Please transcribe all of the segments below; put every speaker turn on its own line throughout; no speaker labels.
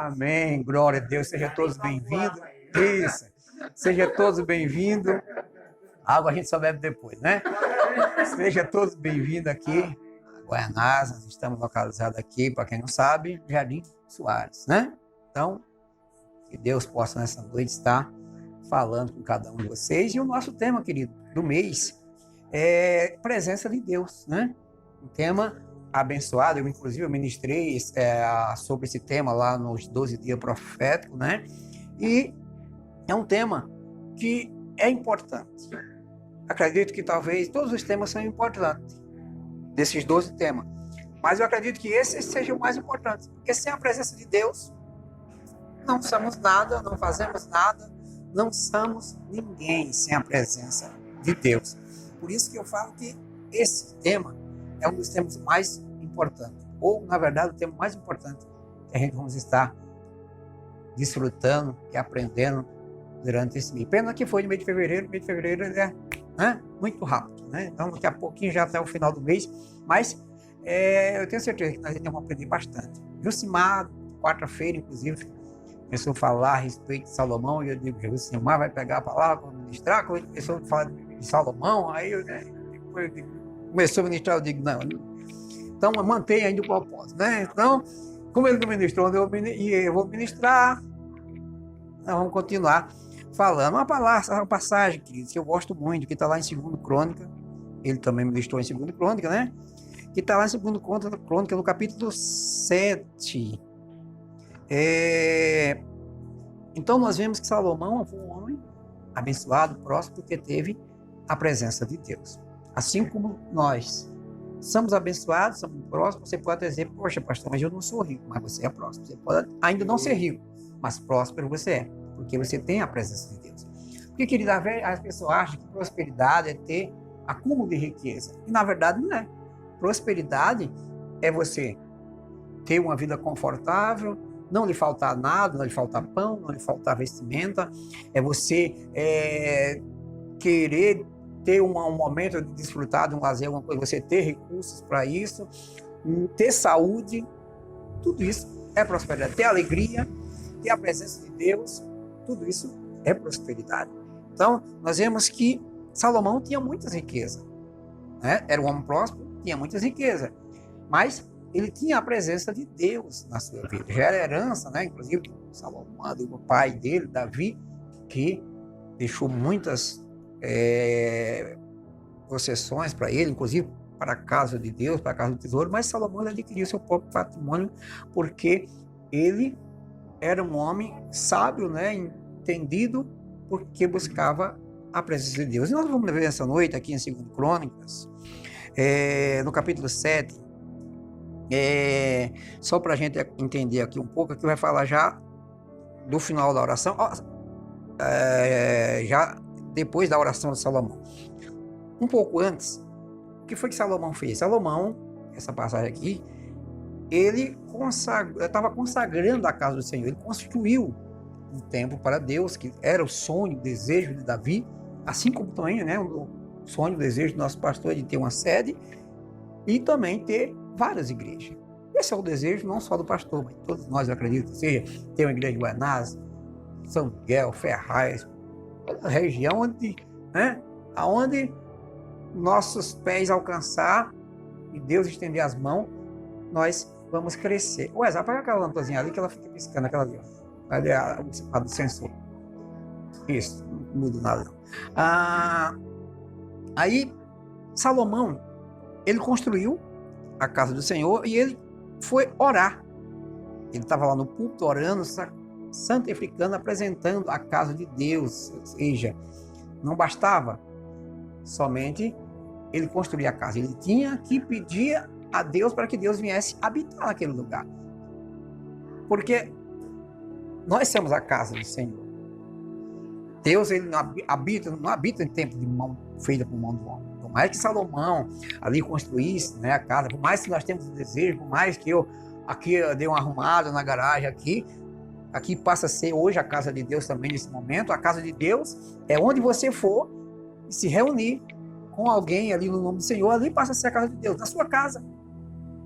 Amém. Glória a Deus. Sejam todos bem-vindos. Isso. Sejam todos bem-vindos. Água a gente só bebe depois, né? Sejam todos bem-vindos aqui. Guaianazes, nós estamos localizados aqui, para quem não sabe, Jardim Soares, né? Então, que Deus possa nessa noite estar falando com cada um de vocês. E o nosso tema, querido, do mês é presença de Deus, né? Um tema abençoado. Eu, inclusive, eu ministrei sobre esse tema lá nos 12 dias proféticos, né? E é um tema que é importante. Acredito que talvez todos os temas são importantes, desses 12 temas. Mas eu acredito que esse seja o mais importante, porque sem a presença de Deus, não somos nada, não fazemos nada, não somos ninguém sem a presença de Deus. Por isso que eu falo que esse tema é um dos temas mais importantes, ou, na verdade, o tema mais importante que a gente vamos estar desfrutando e aprendendo durante esse mês. Pena que foi no mês de fevereiro. O mês de fevereiro ele é muito rápido, né? Então, daqui a pouquinho já até o final do mês, mas eu tenho certeza que nós ainda vamos aprender bastante. Jucimar, quarta-feira, inclusive, começou a falar a respeito de Salomão, e eu digo, Jucimar vai pegar a palavra para ministrar. Quando ele começou a falar de Salomão, aí depois começou a ministrar, eu digo, não. Então, mantenha ainda o propósito, né? Então, como ele não ministrou, eu vou ministrar, nós vamos continuar falando. Uma passagem, queridos, que eu gosto muito, que está lá em 2 Crônica, ele também ministrou em 2 Crônica, né? Que está lá em 2 Crônica, no capítulo 7. Então, nós vemos que Salomão foi um homem abençoado, próspero, porque teve a presença de Deus. Assim como nós somos abençoados, somos próximos, você pode dizer, poxa, pastor, mas eu não sou rico, mas você é próximo. Você pode ainda não ser rico, mas próspero você é, porque você tem a presença de Deus. Porque, querido, as pessoas acham que prosperidade é ter acúmulo de riqueza. E, na verdade, não é. Prosperidade é você ter uma vida confortável, não lhe faltar nada, não lhe faltar pão, não lhe faltar vestimenta. É você querer ter um momento de desfrutar de um lazer, alguma coisa, você ter recursos para isso, ter saúde, tudo isso é prosperidade. Ter alegria, ter a presença de Deus, tudo isso é prosperidade. Então, nós vemos que Salomão tinha muitas riquezas, né? Era um homem próspero, tinha muitas riquezas, mas ele tinha a presença de Deus na sua vida. Já era herança, né? Inclusive, Salomão, do pai dele, Davi, que deixou muitas possessões para ele, inclusive para a casa de Deus, para a casa do tesouro, mas Salomão adquiriu seu próprio patrimônio porque ele era um homem sábio, né, entendido, porque buscava a presença de Deus. E nós vamos ver essa noite aqui em 2 Crônicas, no capítulo 7, só para a gente entender aqui um pouco, aqui vai falar já do final da oração, já depois da oração de Salomão. Um pouco antes, o que foi que Salomão fez? Salomão, essa passagem aqui, ele estava consagrando a casa do Senhor, ele construiu um templo para Deus, que era o sonho, o desejo de Davi, assim como também, né, o sonho, o desejo do nosso pastor de ter uma sede e também ter várias igrejas. Esse é o desejo não só do pastor, mas todos nós acreditamos, seja ter uma igreja de Guaianazes, São Miguel, Ferraz, a região aonde nossos pés alcançar e Deus estender as mãos, nós vamos crescer. O Exato, pega aquela lampadinha ali que ela fica piscando, aquela ali, ó. Ali a do sensor. Isso, não muda nada. Aí, Salomão, ele construiu a casa do Senhor e ele foi orar. Ele estava lá no púlpito orando, santificando, apresentando a casa de Deus. Ou seja, não bastava somente ele construir a casa, ele tinha que pedir a Deus para que Deus viesse habitar naquele lugar, porque nós somos a casa do Senhor. Deus, ele não habita em templo de mão feita por mão do homem. Por mais que Salomão ali construísse, né, a casa, por mais que nós temos o desejo, por mais que eu dei uma arrumada na garagem aqui passa a ser hoje a casa de Deus também nesse momento. A casa de Deus é onde você for e se reunir com alguém ali no nome do Senhor, ali passa a ser a casa de Deus, na sua casa.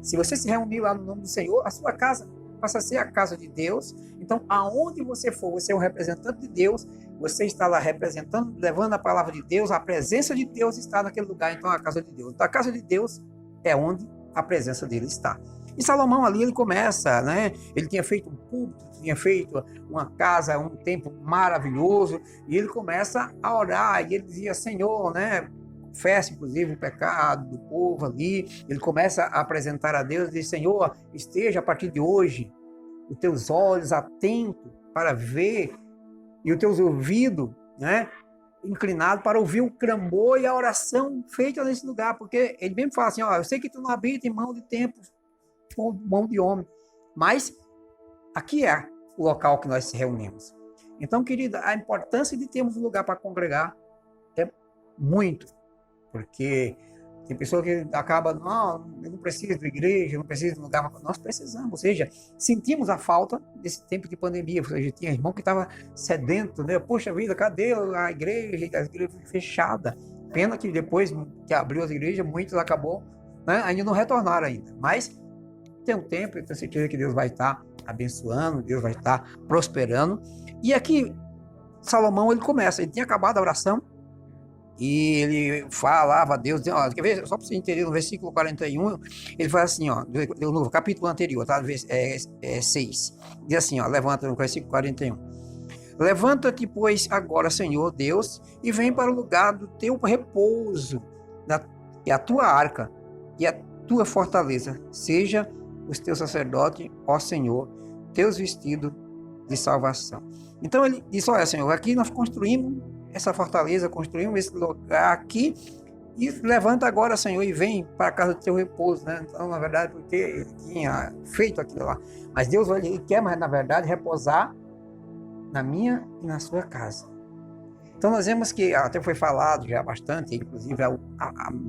Se você se reunir lá no nome do Senhor, a sua casa passa a ser a casa de Deus. Então, aonde você for, você é um representante de Deus, você está lá representando, levando a palavra de Deus, a presença de Deus está naquele lugar, então é a casa de Deus. Então, a casa de Deus é onde a presença dele está. E Salomão ali, ele começa, né? Ele tinha feito um púlpito, tinha feito uma casa, um templo maravilhoso, e ele começa a orar, e ele dizia, Senhor, né? Confessa, inclusive, o pecado do povo ali. Ele começa a apresentar a Deus e diz, Senhor, esteja a partir de hoje os teus olhos atentos para ver e os teus ouvidos, né, inclinados para ouvir o clamor e a oração feita nesse lugar, porque ele mesmo fala assim, ó, eu sei que tu não habita em mão de templos, mão de homem, mas aqui é o local que nós se reunimos. Então, querida, a importância de termos um lugar para congregar é muito, porque tem pessoa que acaba, não, eu não preciso de igreja, eu não preciso de um lugar, nós precisamos, ou seja, sentimos a falta desse tempo de pandemia, ou seja, tinha irmão que estava sedento, né? Poxa vida, cadê a igreja fechada? Pena que depois que abriu as igrejas, muitos acabou, né? Ainda não retornaram ainda, mas tem um tempo, eu tenho certeza que Deus vai estar abençoando, Deus vai estar prosperando. E aqui, Salomão, ele começa, ele tinha acabado a oração, e ele falava a Deus, ó, quer ver, só para você entender, no versículo 41, ele fala assim, ó, no capítulo anterior, tá? 6, diz assim, ó, levanta no versículo 41. Levanta-te, pois, agora, Senhor Deus, e vem para o lugar do teu repouso, e a tua arca, e a tua fortaleza, seja os teus sacerdotes, ó Senhor, teus vestidos de salvação. Então ele diz, olha, Senhor, aqui nós construímos essa fortaleza, construímos esse lugar aqui, e levanta agora, Senhor, e vem para a casa do teu repouso, né? Então, na verdade, porque ele tinha feito aquilo lá, mas Deus ele quer, mas na verdade, repousar na minha e na sua casa. Então nós vemos que, até foi falado já bastante, inclusive a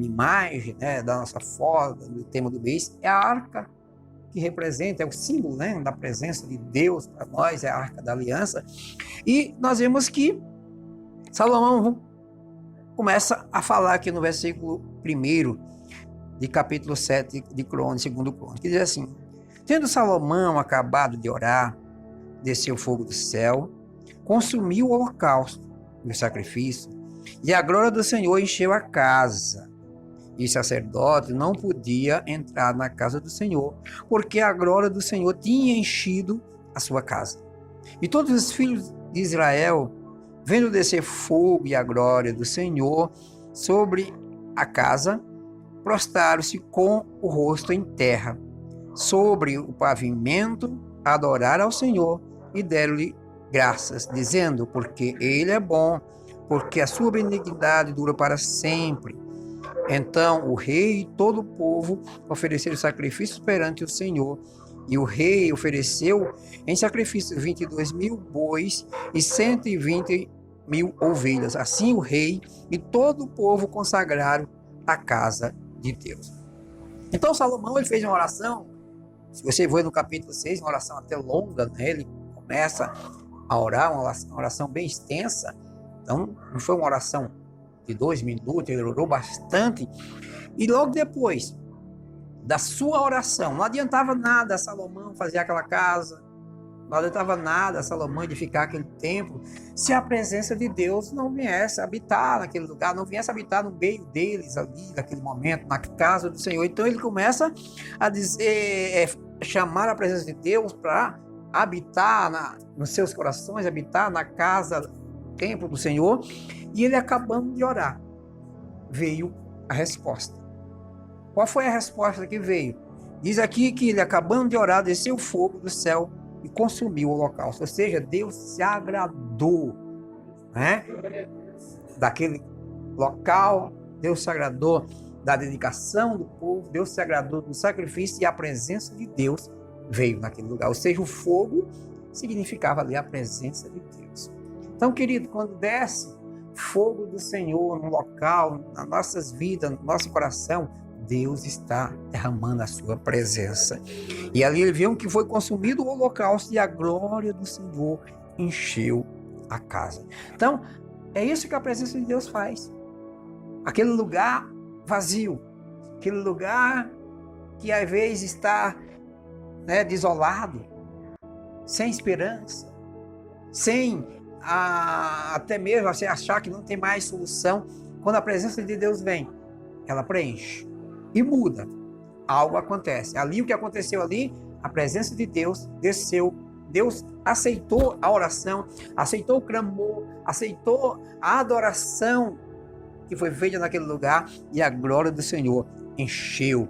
imagem, né, da nossa foto, do tema do mês, é a arca, que representa, é o símbolo, né, da presença de Deus para nós, é a arca da aliança. E nós vemos que Salomão começa a falar aqui no versículo 1 de capítulo 7 de Crônicas, segundo Crônicas, que diz assim, tendo Salomão acabado de orar, desceu o fogo do céu, consumiu o holocausto e o sacrifício, e a glória do Senhor encheu a casa. E o sacerdote não podia entrar na casa do Senhor, porque a glória do Senhor tinha enchido a sua casa. E todos os filhos de Israel, vendo descer fogo e a glória do Senhor sobre a casa, prostraram-se com o rosto em terra, sobre o pavimento, adoraram ao Senhor e deram-lhe graças, dizendo, porque ele é bom, porque a sua benignidade dura para sempre. Então o rei e todo o povo ofereceram sacrifícios perante o Senhor, e o rei ofereceu em sacrifício 22.000 bois e 120.000 ovelhas. Assim o rei e todo o povo consagraram a casa de Deus. Então Salomão ele fez uma oração, se você for no capítulo 6, uma oração até longa, né? Ele começa a orar, uma oração bem extensa, então não foi uma oração de 2 minutos, ele orou bastante, e logo depois da sua oração, não adiantava nada Salomão fazer aquela casa, não adiantava nada Salomão edificar aquele templo, se a presença de Deus não viesse habitar naquele lugar, não viesse habitar no meio deles ali, naquele momento, na casa do Senhor. Então ele começa a dizer, chamar a presença de Deus para habitar nos seus corações, habitar na casa, templo do Senhor. E ele, acabando de orar, veio a resposta. Qual foi a resposta que veio? Diz aqui que ele, acabando de orar, desceu o fogo do céu e consumiu o holocausto. Ou seja, Deus se agradou, né, daquele local, Deus se agradou da dedicação do povo, Deus se agradou do sacrifício, e a presença de Deus veio naquele lugar. Ou seja, o fogo significava ali a presença de Deus. Então, querido, quando desce fogo do Senhor no local, nas nossas vidas, no nosso coração, Deus está derramando a sua presença. E ali ele viu que foi consumido o holocausto e a glória do Senhor encheu a casa. Então, é isso que a presença de Deus faz. Aquele lugar vazio, aquele lugar que às vezes está, né, desolado, sem esperança, sem até mesmo você achar que não tem mais solução, quando a presença de Deus vem, ela preenche e muda. Algo acontece. Ali, o que aconteceu ali, a presença de Deus desceu. Deus aceitou a oração, aceitou o clamor, aceitou a adoração que foi feita naquele lugar, e a glória do Senhor encheu.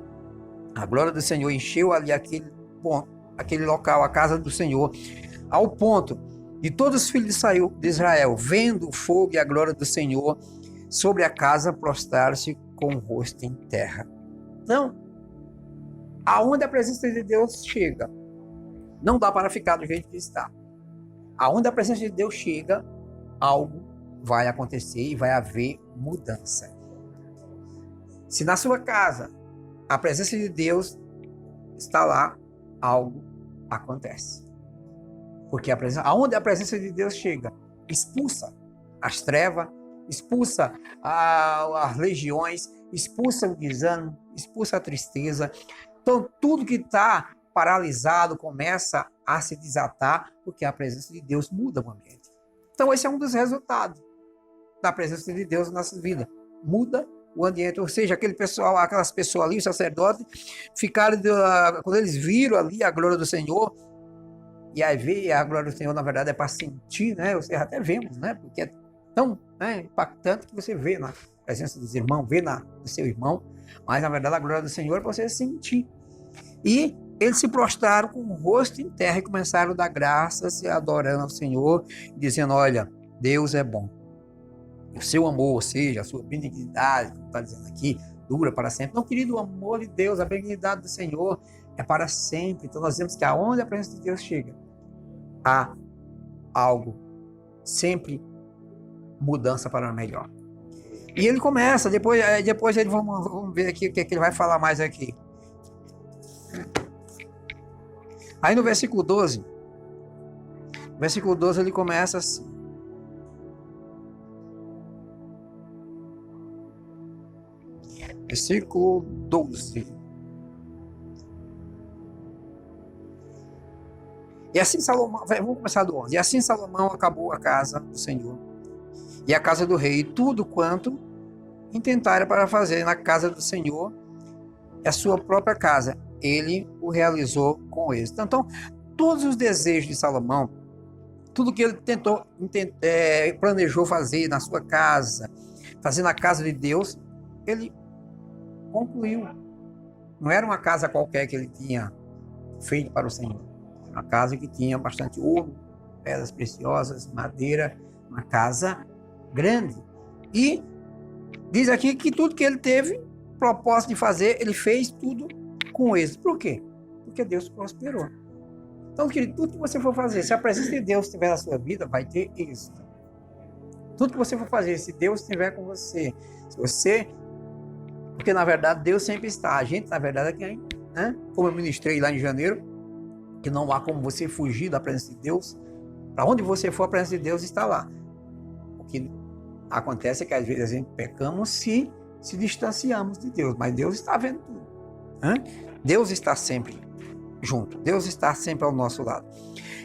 A glória do Senhor encheu ali aquele local, a casa do Senhor, ao ponto de todos os filhos de Israel, vendo o fogo e a glória do Senhor sobre a casa, prostraram-se com o rosto em terra. Então, aonde a presença de Deus chega, não dá para ficar do jeito que está. Aonde a presença de Deus chega, algo vai acontecer e vai haver mudança. Se na sua casa a presença de Deus está lá, algo acontece. Porque aonde a presença de Deus chega, expulsa as trevas, expulsa as legiões, expulsa o desânimo, expulsa a tristeza. Então, tudo que está paralisado começa a se desatar, porque a presença de Deus muda o ambiente. Então, esse é um dos resultados da presença de Deus na nossa vida. Muda o ambiente, ou seja, aquelas pessoas ali, os sacerdotes, ficaram, quando eles viram ali a glória do Senhor, e aí ver a glória do Senhor, na verdade, é para sentir, né? Você até vemos, né? Porque é tão impactante que você vê na presença dos irmãos, vê do seu irmão, mas na verdade a glória do Senhor é para você sentir. E eles se prostraram com o rosto em terra e começaram a dar graças, adorando ao Senhor, dizendo: olha, Deus é bom. O seu amor, ou seja, a sua benignidade, como está dizendo aqui, dura para sempre. Não, querido, o amor de Deus, a benignidade do Senhor é para sempre. Então nós vemos que aonde a presença de Deus chega, há algo, sempre mudança para melhor. E ele começa, depois ele, vamos ver aqui o que ele vai falar mais aqui. Aí no versículo 12 ele começa assim: versículo 12. E assim Salomão, vamos começar do 11. E assim Salomão acabou a casa do Senhor e a casa do rei, e tudo quanto intentaram para fazer na casa do Senhor e a sua própria casa, ele o realizou com êxito. Então, todos os desejos de Salomão, tudo que ele planejou fazer na sua casa, fazer na casa de Deus, ele concluiu. Não era uma casa qualquer que ele tinha feito para o Senhor. Uma casa que tinha bastante ouro, pedras preciosas, madeira, uma casa grande. E diz aqui que tudo que ele teve propósito de fazer, ele fez tudo com êxito. Por quê? Porque Deus prosperou. Então, querido, tudo que você for fazer, se a presença de Deus estiver na sua vida, vai ter êxito. Tudo que você for fazer, se Deus estiver com você, porque na verdade Deus sempre está. A gente, na verdade, é quem, né? Como eu ministrei lá em janeiro, que não há como você fugir da presença de Deus. Para onde você for, a presença de Deus está lá. O que acontece é que às vezes a gente pecamos se distanciamos de Deus, mas Deus está vendo tudo. Deus está sempre junto, Deus está sempre ao nosso lado.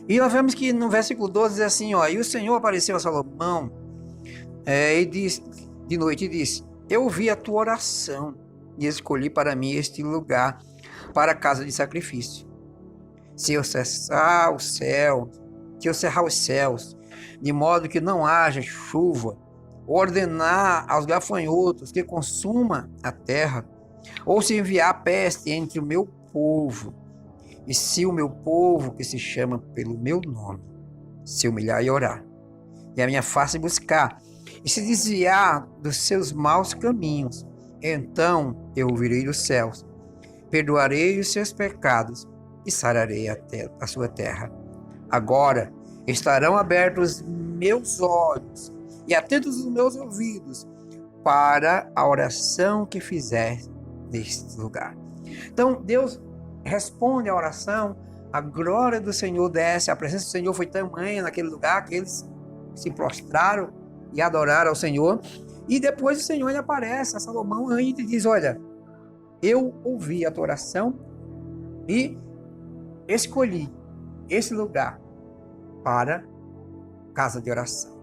E nós vemos que no versículo 12 diz assim: e o Senhor apareceu a Salomão e disse, de noite, e disse: eu ouvi a tua oração e escolhi para mim este lugar para a casa de sacrifício. Se eu cerrar os céus, de modo que não haja chuva, ordenar aos gafanhotos que consuma a terra, ou se enviar peste entre o meu povo, e se o meu povo, que se chama pelo meu nome, se humilhar e orar, e a minha face buscar, e se desviar dos seus maus caminhos, então eu ouvirei dos céus, perdoarei os seus pecados e sararei a sua terra. Agora estarão abertos meus olhos e atentos os meus ouvidos para a oração que fizer neste lugar. Então Deus responde à oração, a glória do Senhor desce, a presença do Senhor foi tamanha naquele lugar que eles se prostraram e adoraram ao Senhor. E depois o Senhor aparece a Salomão ainda e diz: olha, eu ouvi a tua oração e escolhi esse lugar para casa de oração.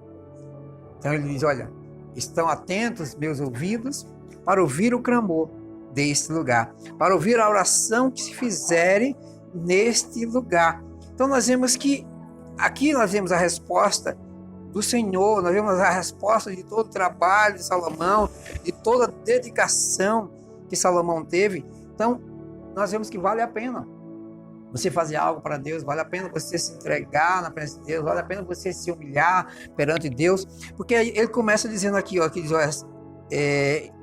Então ele diz, olha, estão atentos meus ouvidos para ouvir o clamor deste lugar, para ouvir a oração que se fizerem neste lugar. Então nós vemos que aqui nós vemos a resposta do Senhor, nós vemos a resposta de todo o trabalho de Salomão, de toda a dedicação que Salomão teve. Então nós vemos que vale a pena você fazer algo para Deus, vale a pena você se entregar na presença de Deus, vale a pena você se humilhar perante Deus, porque ele começa dizendo aqui, ó, que diz, olha,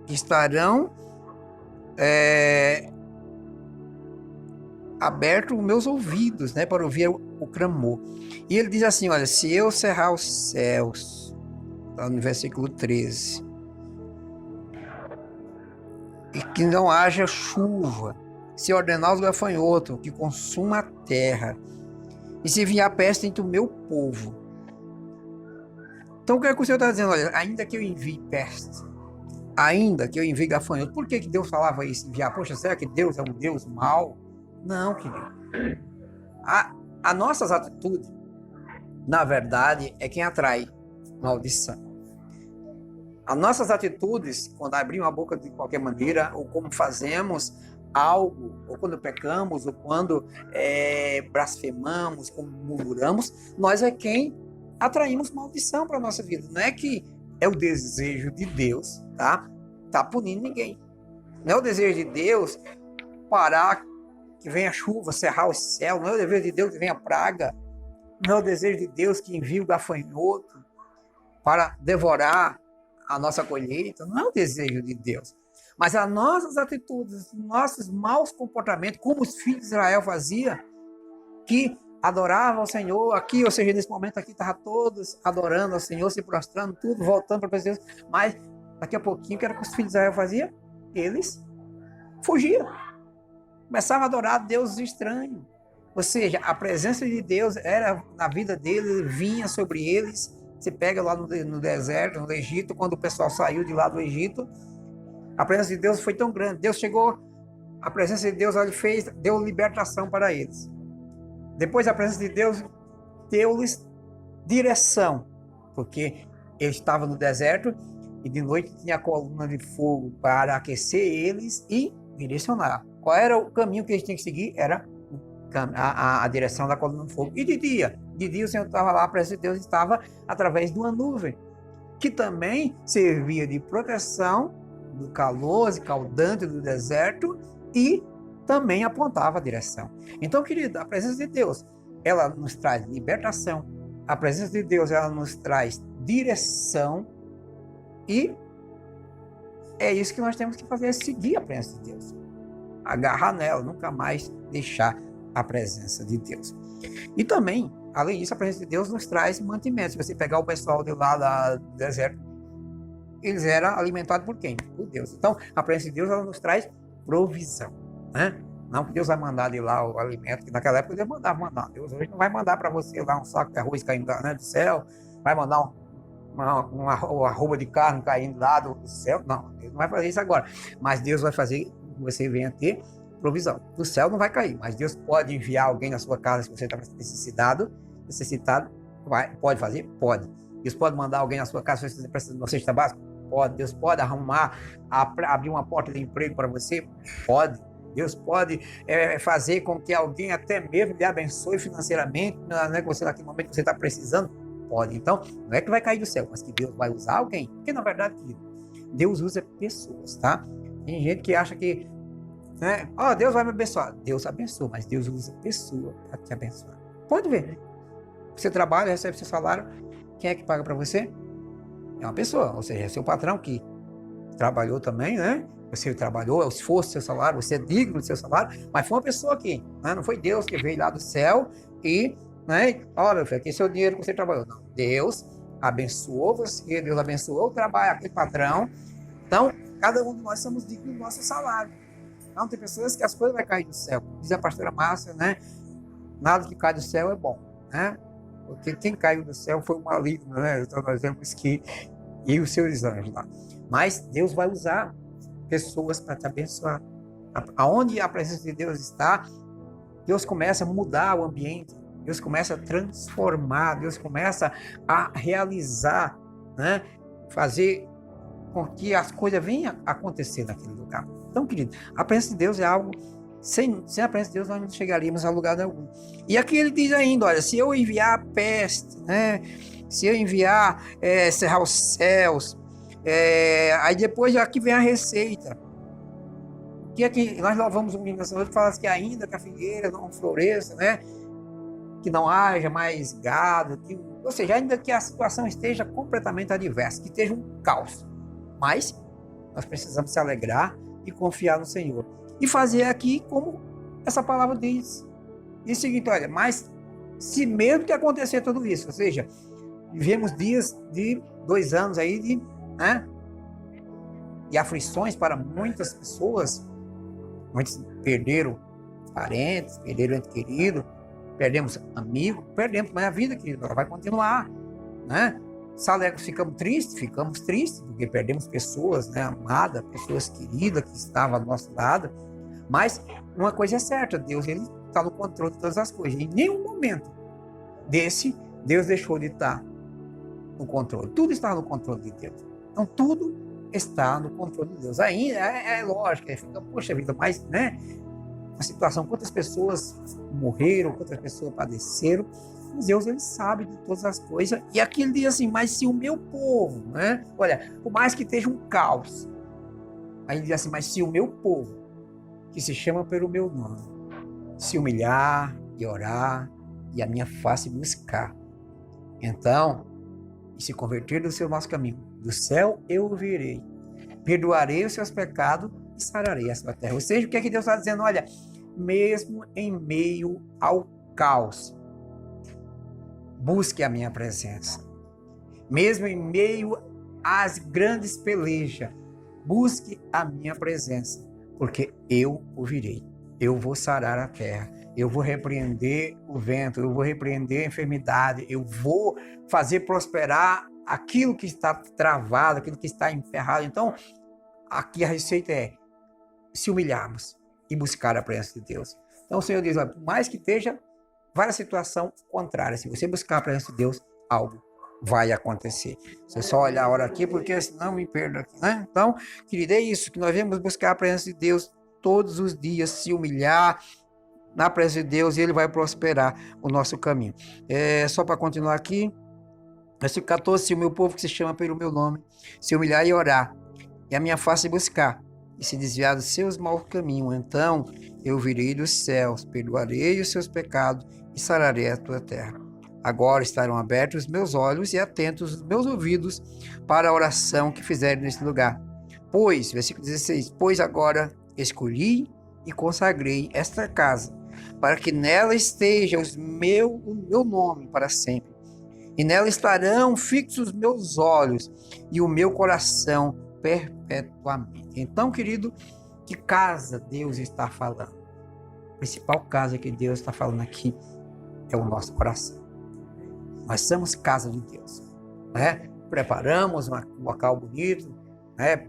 estarão abertos os meus ouvidos, né, para ouvir o clamor. E ele diz assim, olha, se eu cerrar os céus, tá no versículo 13, e que não haja chuva, se ordenar os gafanhotos que consuma a terra, e se vier a peste entre o meu povo. Então o que é que o Senhor está dizendo? Olha, ainda que eu envie peste, ainda que eu envie gafanhoto, por que Deus falava isso? Enviar? Poxa, será que Deus é um Deus mau? Não, querido. As nossas atitudes, na verdade, é quem atrai maldição. As nossas atitudes, quando abrimos a boca de qualquer maneira, ou como fazemos algo, ou quando pecamos, ou quando blasfemamos, como murmuramos, nós é quem atraímos maldição para a nossa vida. Não é que é o desejo de Deus, tá punindo ninguém. Não é o desejo de Deus parar que venha chuva, cerrar o céu. Não é o desejo de Deus que venha praga. Não é o desejo de Deus que envie o gafanhoto para devorar a nossa colheita. Não é o desejo de Deus. Mas as nossas atitudes, nossos maus comportamentos, como os filhos de Israel faziam, que adoravam ao Senhor aqui, ou seja, nesse momento aqui estavam todos adorando ao Senhor, se prostrando, tudo voltando para a presença de Deus. Mas daqui a pouquinho, o que era que os filhos de Israel faziam? Eles fugiam. Começavam a adorar deuses estranhos. Ou seja, a presença de Deus era na vida deles, vinha sobre eles. Você pega lá no deserto, no Egito, quando o pessoal saiu de lá do Egito, a presença de Deus foi tão grande. Deus chegou, a presença de Deus deu libertação para eles. Depois a presença de Deus deu-lhes direção, porque eles estavam no deserto e de noite tinha a coluna de fogo para aquecer eles e direcionar. Qual era o caminho que eles tinham que seguir? Era a direção da coluna de fogo. E de dia o Senhor estava lá, a presença de Deus estava através de uma nuvem, que também servia de proteção do calor escaldante do deserto e também apontava a direção. Então, querido, a presença de Deus, ela nos traz libertação. A presença de Deus, ela nos traz direção e é isso que nós temos que fazer, é seguir a presença de Deus. Agarrar nela, nunca mais deixar a presença de Deus. E também, além disso, a presença de Deus nos traz mantimento. Se você pegar o pessoal de lá do deserto, eles eram alimentados por quem? Por Deus. Então, a presença de Deus, ela nos traz provisão, né? Não que Deus vai mandar de lá o alimento, que naquela época Deus mandar. Deus hoje não vai mandar para você lá um saco de arroz caindo lá, né, do céu, vai mandar uma arroba de carne caindo lá do céu. Não, Deus não vai fazer isso agora. Mas Deus vai fazer que você venha ter provisão. Do céu não vai cair, mas Deus pode enviar alguém na sua casa se você está necessitado, pode fazer? Pode. Deus pode mandar alguém na sua casa se você precisa de uma cesta básica? Pode. Deus pode abrir uma porta de emprego para você? Pode. Deus pode fazer com que alguém até mesmo lhe abençoe financeiramente, né, que você naquele momento que você está precisando? Pode. Então, não é que vai cair do céu, mas que Deus vai usar alguém. Porque, na verdade, Deus usa pessoas, tá? Tem gente que acha que, né, Deus vai me abençoar. Deus abençoa, mas Deus usa pessoa para te abençoar. Pode ver. Você trabalha, recebe seu salário, quem é que paga para você? É uma pessoa, ou seja, é seu patrão que trabalhou também, né? Você trabalhou, é o esforço do seu salário, você é digno do seu salário, mas foi uma pessoa aqui, né? Não foi Deus que veio lá do céu e, né? Olha, aqui é seu dinheiro que você trabalhou. Não, Deus abençoou você, Deus abençoou o trabalho, aquele patrão. Então, cada um de nós somos dignos do nosso salário. Então, tem pessoas que as coisas vão cair do céu. Diz a pastora Márcia, né? Nada que cai do céu é bom, né? Porque quem caiu do céu foi o maligno, né? Então nós vemos que e os seus anjos lá. Mas Deus vai usar pessoas para te abençoar. Aonde a presença de Deus está, Deus começa a mudar o ambiente. Deus começa a transformar, Deus começa a realizar, né? Fazer com que as coisas venham a acontecer naquele lugar. Então, querido, a presença de Deus é algo, sem a presença de Deus nós não chegaríamos a lugar algum. E aqui ele diz ainda, olha, se eu enviar a peste, né? Se eu enviar cerrar os céus, aí depois aqui vem a receita. Que é que nós louvamos o menino que fala que ainda que a figueira não floresça, né? Que não haja mais gado, ou seja, ainda que a situação esteja completamente adversa, que esteja um caos. Mas nós precisamos se alegrar e confiar no Senhor. E fazer aqui como essa palavra diz. Diz o seguinte, olha, mas se mesmo que acontecer tudo isso, ou seja, vivemos dias de 2 anos aí de aflições para muitas pessoas. Muitos perderam parentes, perderam ente querido, perdemos amigos, perdemos, mas a vida, querido, ela vai continuar, né? Ficamos tristes, porque perdemos pessoas, né, amadas, pessoas queridas que estavam ao nosso lado, mas uma coisa é certa, Deus, ele está no controle de todas as coisas. Em nenhum momento desse, Deus deixou de estar no controle. Tudo está no controle de Deus. Então, tudo está no controle de Deus. Ainda é lógico, fica, poxa vida, mas, né, a situação, quantas pessoas morreram, quantas pessoas padeceram, mas Deus, ele sabe de todas as coisas. E aqui ele diz assim, mas se o meu povo, né, olha, por mais que esteja um caos, aí ele diz assim, mas se o meu povo, que se chama pelo meu nome, se humilhar e orar, e a minha face buscar, então, e se converter do seu nosso caminho, do céu eu o virei, perdoarei os seus pecados e sararei a sua terra. Ou seja, o que é que Deus está dizendo? Olha, mesmo em meio ao caos, busque a minha presença. Mesmo em meio às grandes pelejas, busque a minha presença, porque eu o virei. Eu vou sarar a terra. Eu vou repreender o vento, eu vou repreender a enfermidade, eu vou fazer prosperar aquilo que está travado, aquilo que está emperrado. Então, aqui a receita é se humilharmos e buscar a presença de Deus. Então, o Senhor diz, olha, por mais que esteja várias situações contrárias, se você buscar a presença de Deus, algo vai acontecer. Você só olhar a hora aqui, porque senão me perdo aqui, né? Então, querido, é isso, que nós devemos buscar a presença de Deus todos os dias, se humilhar na presença de Deus, e ele vai prosperar o nosso caminho. Só para continuar aqui, versículo 14, se o meu povo que se chama pelo meu nome, se humilhar e orar, e a minha face buscar, e se desviar dos seus maus caminhos, então eu virei dos céus, perdoarei os seus pecados e sararei a tua terra. Agora estarão abertos os meus olhos e atentos os meus ouvidos para a oração que fizerem nesse lugar. Pois, versículo 16, pois agora escolhi e consagrei esta casa, para que nela esteja o meu nome para sempre. E nela estarão fixos os meus olhos e o meu coração perpetuamente. Então, querido, que casa Deus está falando? A principal casa que Deus está falando aqui é o nosso coração. Nós somos casa de Deus, né? Preparamos um local bonito, né?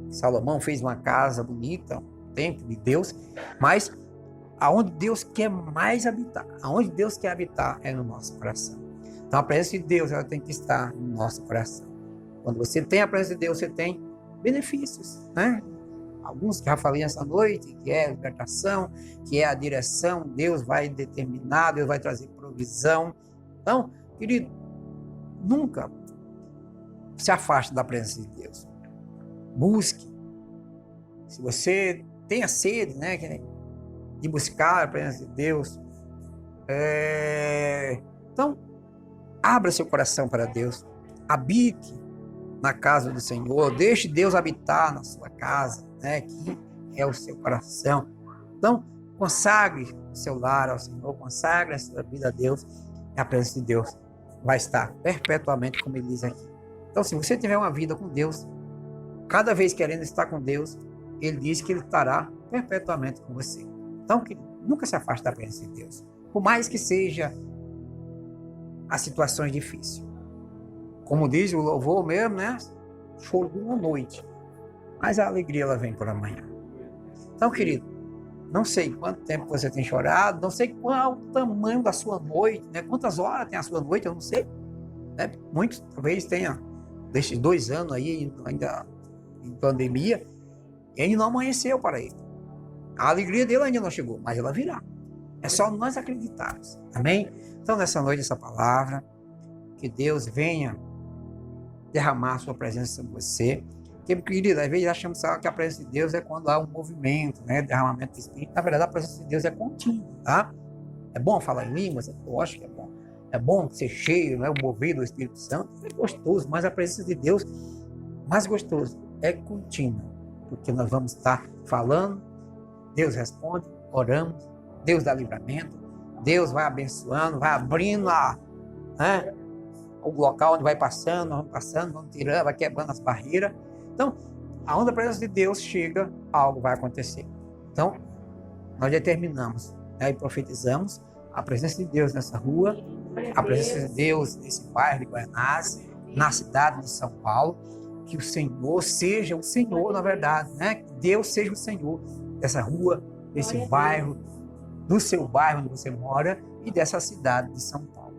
Salomão fez uma casa bonita, um templo de Deus, mas aonde Deus quer mais habitar, aonde Deus quer habitar é no nosso coração. Então a presença de Deus, ela tem que estar no nosso coração. Quando você tem a presença de Deus, você tem benefícios, né? Alguns que já falei essa noite, que é a libertação, que é a direção, Deus vai determinar, Deus vai trazer provisão. Então, querido, nunca se afaste da presença de Deus. Busque. Se você tem a sede, né, de buscar a presença de Deus, então, abra seu coração para Deus. Habite na casa do Senhor. Deixe Deus habitar na sua casa, né, que é o seu coração. Então, consagre o seu lar ao Senhor, consagre a sua vida a Deus, e a presença de Deus vai estar perpetuamente, como ele diz aqui. Então, se você tiver uma vida com Deus, cada vez querendo estar com Deus, ele diz que ele estará perpetuamente com você. Então, que nunca se afaste da presença de Deus. Por mais que seja as situações difíceis. Como diz o louvor mesmo, né? Choro de uma noite. Mas a alegria, ela vem por amanhã. Então, querido, Não sei quanto tempo você tem chorado, não sei qual o tamanho da sua noite, né? Quantas horas tem a sua noite, eu não sei. Né? Muitos talvez tenha, desses 2 anos aí, ainda em pandemia, e ainda não amanheceu para ele. A alegria dele ainda não chegou, mas ela virá. É só nós acreditarmos. Amém? Então, nessa noite, essa palavra, que Deus venha derramar a sua presença sobre você. Porque, querido, às vezes achamos que a presença de Deus é quando há um movimento, né? Derramamento de Espírito. Na verdade, a presença de Deus é contínua, tá? É bom falar em línguas, eu acho que é bom. É bom ser cheio, né? O mover do Espírito Santo. É gostoso, mas a presença de Deus, mais gostoso, é contínua. Porque nós vamos estar falando, Deus responde, oramos, Deus dá livramento, Deus vai abençoando, vai abrindo né, o local onde vai passando, vamos tirando, vai quebrando as barreiras. Então, aonde a presença de Deus chega, algo vai acontecer. Então, nós determinamos, né, e profetizamos a presença de Deus nessa rua, a presença de Deus nesse bairro de Guaianazes, na cidade de São Paulo, que o Senhor seja o Senhor, na verdade, né? Que Deus seja o Senhor dessa rua, desse bairro, do seu bairro onde você mora e dessa cidade de São Paulo,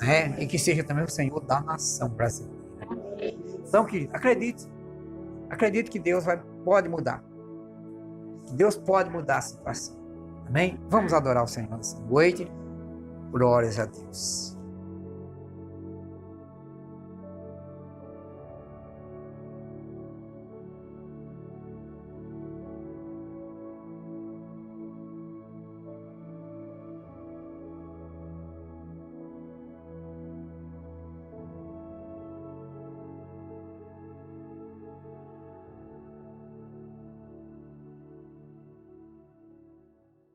né? E que seja também o Senhor da nação brasileira. Então, querido, acredite que Deus pode mudar, que Deus pode mudar a situação, amém? Vamos adorar o Senhor nessa noite, glórias a Deus.